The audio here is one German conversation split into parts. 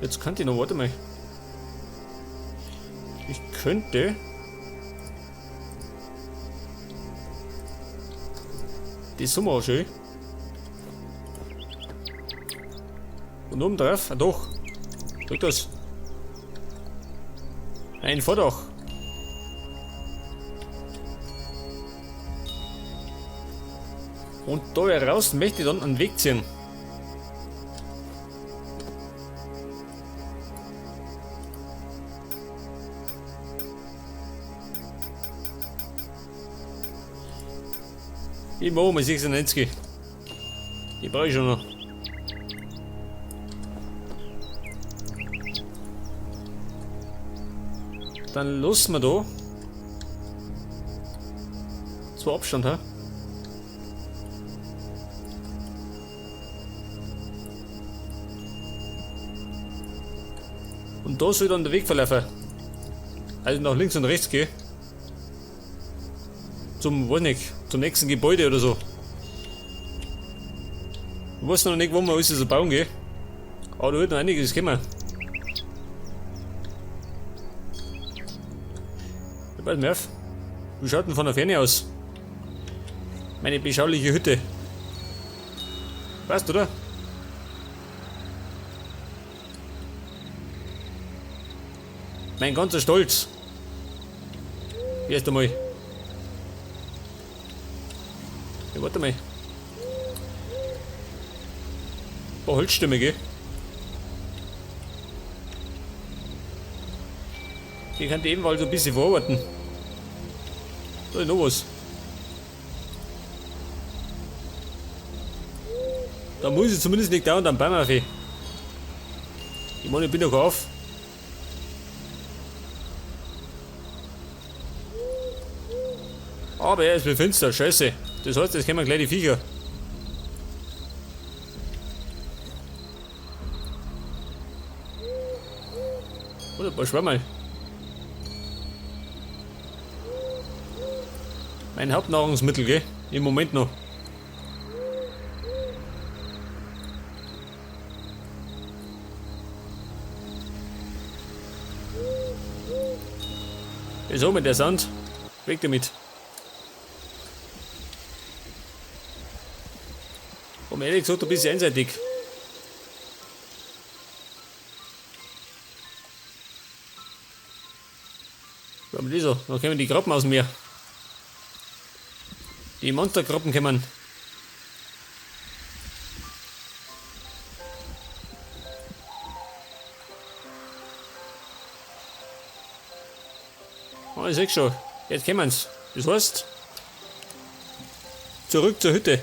Jetzt kann ich noch, warte mal. Ich könnte. Das sind wir auch schön. Und oben drauf, ah doch. Drück das. Ein Vordach. Und da heraus möchte ich dann einen Weg ziehen. Ich mache mal 96. Die brauche ich schon noch. Dann lassen wir da 2 Abstand, ha? Und da soll dann der Weg verlaufen. Also nach links und rechts gehen. Zum, weiß nicht, zum nächsten Gebäude oder so. Ich weiß noch nicht, wo wir alles so bauen gehen. Aber da wird noch einiges kommen. Pass mir auf. Wie schaut denn von der Ferne aus? Meine beschauliche Hütte. Passt, oder? Mein ganzer Stolz. Erst einmal. Ja, warte mal. Ein paar Holzstämme, gell? Die kann die ebenfalls so ein bisschen verarbeiten. Da ist noch was. Da muss ich zumindest nicht dauernd am Baum auf. Ich meine, ich bin noch auf. Aber er ist mir finster, scheiße. Das heißt, jetzt kommen gleich die Viecher. Oder ein paar Schwammerl. Mein Hauptnahrungsmittel, gell? Im Moment noch. Wieso mit der Sand? Weg damit. Um ehrlich gesagt, ein bisschen einseitig. Was haben wir das so? Da kommen die Krabben aus dem Meer. Die Monsterkrabben kommen. Oh, ich seh's schon. Jetzt kommen's. Das heißt, zurück zur Hütte.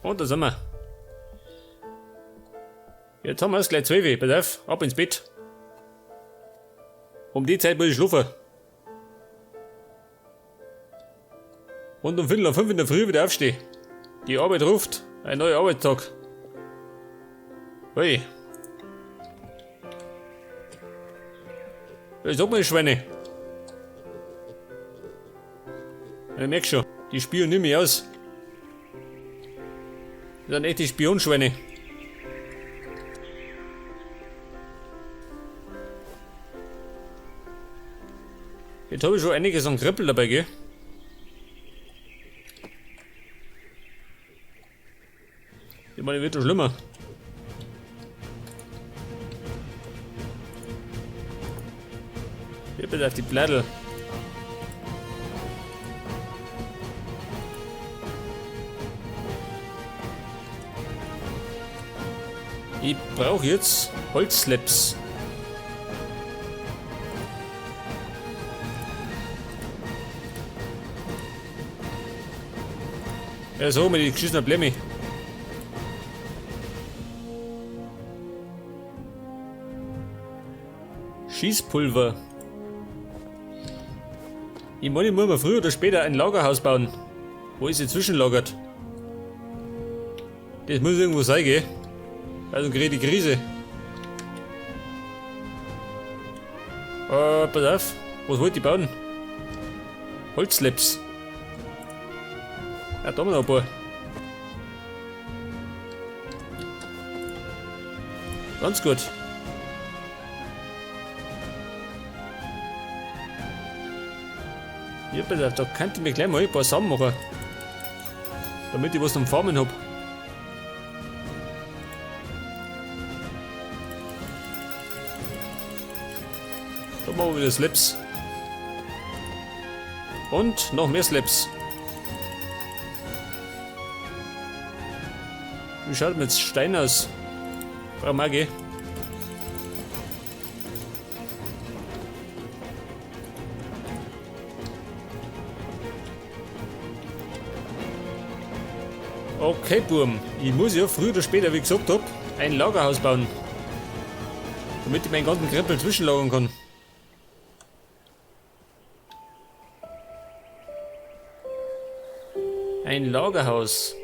Und da sind wir. Jetzt haben wir es gleich 12. Pass auf, ab ins Bett. Um die Zeit muss ich schlafen. Und um 4:45 in der Früh wieder aufstehen. Die Arbeit ruft. Ein neuer Arbeitstag. Hey. Ich sag mal, Schweine. Ich merk schon, die spionieren mich aus. Das sind echte Spionschweine. Jetzt habe ich schon einiges an Krippel dabei, gell? Ich meine, wird schon schlimmer. Hier bitte auf die Blättel. Ich brauche jetzt Holzslaps. Ja, so mit den geschissenen Blämmi. Schießpulver. Ich meine, ich muss mir früher oder später ein Lagerhaus bauen, wo es zwischenlagert. Das muss irgendwo sein, gell? Also gerät die Krise. Pass auf, was wollt ihr bauen? Holzslaps. Ja, da haben wir noch ein paar. Ganz gut. Ja, bitte, da könnte ich mir gleich mal ein paar Samen machen. Damit ich was zum Farmen hab. Da machen wir wieder Slaps. Und noch mehr Slaps. Wie schaut mit Stein aus? Brauchen wir gehen. Okay, Burm. Ich muss ja früher oder später, wie gesagt habe, ein Lagerhaus bauen. Damit ich meinen ganzen Krempel zwischenlagern kann. Ein Lagerhaus.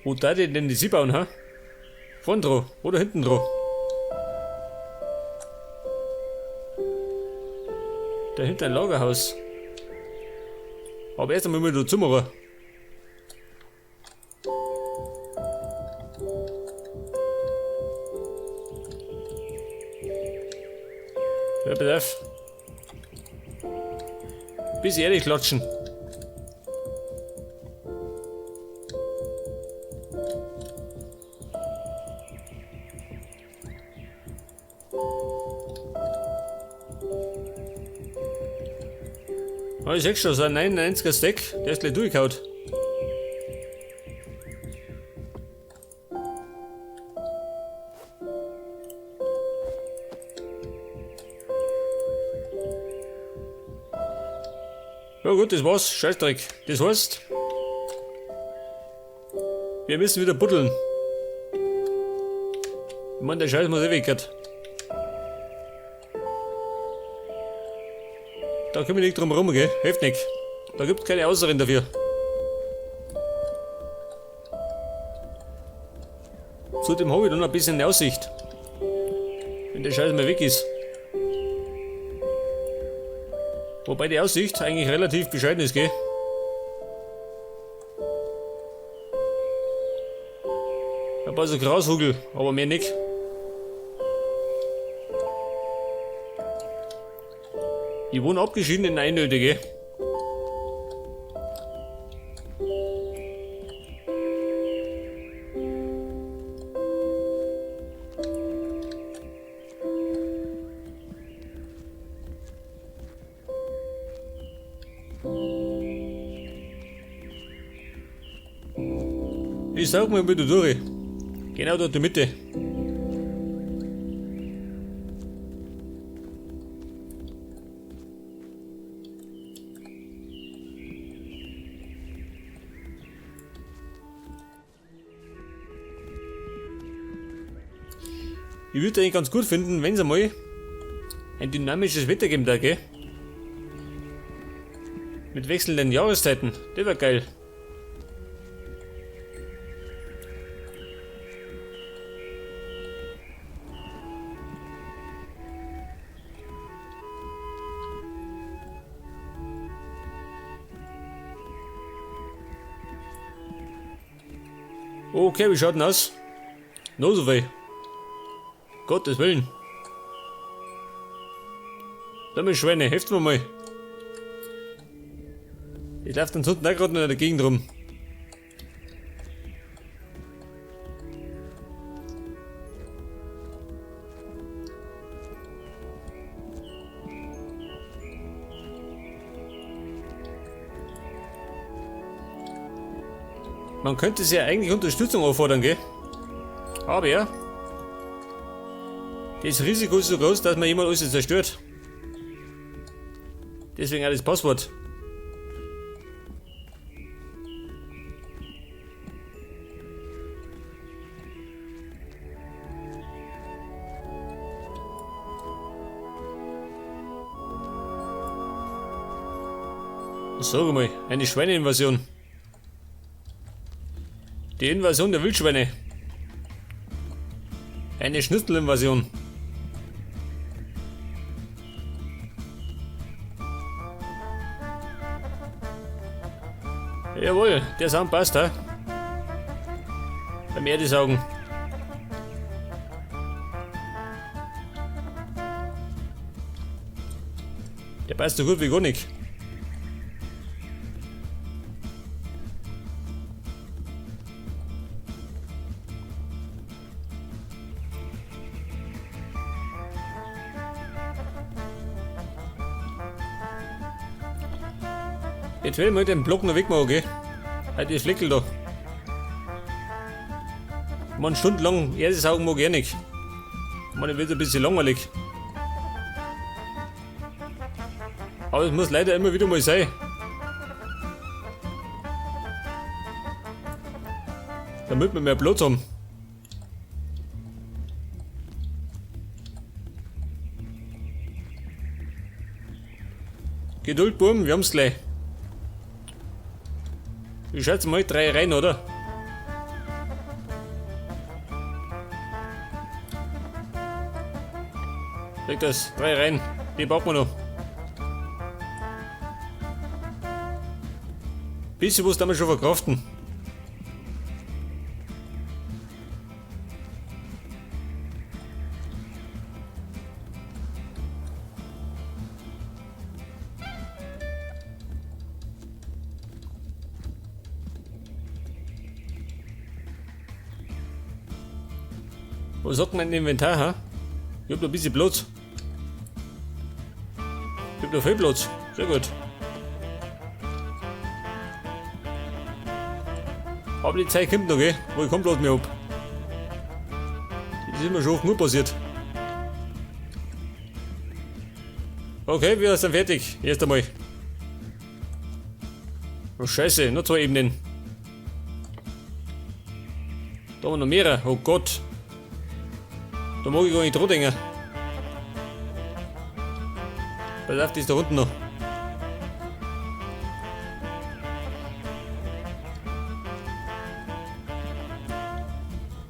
Wo da denn die sie bauen, ha? Vorn dran oder hinten dran? Dahinter ein Lagerhaus. Aber erst einmal dazu machen. Ja, bedarf. Bis ehrlich klatschen. Oh, ich sehe schon, so ein 99er Stack, der ist gleich durchgehauen. Ja gut, das war's, Scheißdreck. Das heißt, wir müssen wieder buddeln. Ich meine, der Scheiß muss eh weggehen. Da können wir nicht drum herum, gell? Hilft nicht. Da gibt es keine Ausreden dafür. Zudem habe ich dann ein bisschen eine Aussicht. Wenn der Scheiß mal weg ist. Wobei die Aussicht eigentlich relativ bescheiden ist, gell? Ein paar so Grashügel, aber mehr nicht. Ich wohne abgeschieden in Einöde, gell? Ich sag mal wieder durch. Genau dort in der Mitte. Ich würde eigentlich ganz gut finden, wenn es einmal ein dynamisches Wetter geben da, gell? Mit wechselnden Jahreszeiten. Das wäre geil. Okay, wie schaut denn aus? Noch so viel. Gottes Willen. Dumme Schweine, helft mir mal. Ich laufe dann unten auch gerade noch in der Gegend rum. Man könnte sich ja eigentlich Unterstützung auffordern, gell? Aber ja. Das Risiko ist so groß, dass man jemand alles zerstört. Deswegen auch das Passwort. Sag mal, eine Schweineinvasion. Die Invasion der Wildschweine. Eine Schnitzelinvasion. Jawohl, der Sound passt, ha? Beim Erdesaugen. passt so gut wie gar nicht. Jetzt will ich mal den Block noch wegmachen, gell? Halt die Fleckel da. Man stundenlang erstes Augen mag ich nicht. Man wird ein bisschen langweilig. Aber es muss leider immer wieder mal sein. Damit wir mehr Platz haben. Geduld, Buben, wir haben's gleich. Ich schätze mal 3 rein, oder? Leg das, 3 rein. Die brauchen wir noch. Bisschen was damit schon verkraften. Was hat mein Inventar, ha? Ich hab da ein bisschen Platz. Ich hab da viel Platz. Sehr gut. Aber die Zeit kommt noch, gell? Wo ich keinen Platz mehr hab. Das ist mir schon oft genug passiert. Okay, wir sind fertig. Erst einmal. Oh Scheiße, noch 2 Ebenen. Da haben wir noch mehrere. Oh Gott. Da mag ich gar nicht dran denken. Pass auf, die ist da unten noch.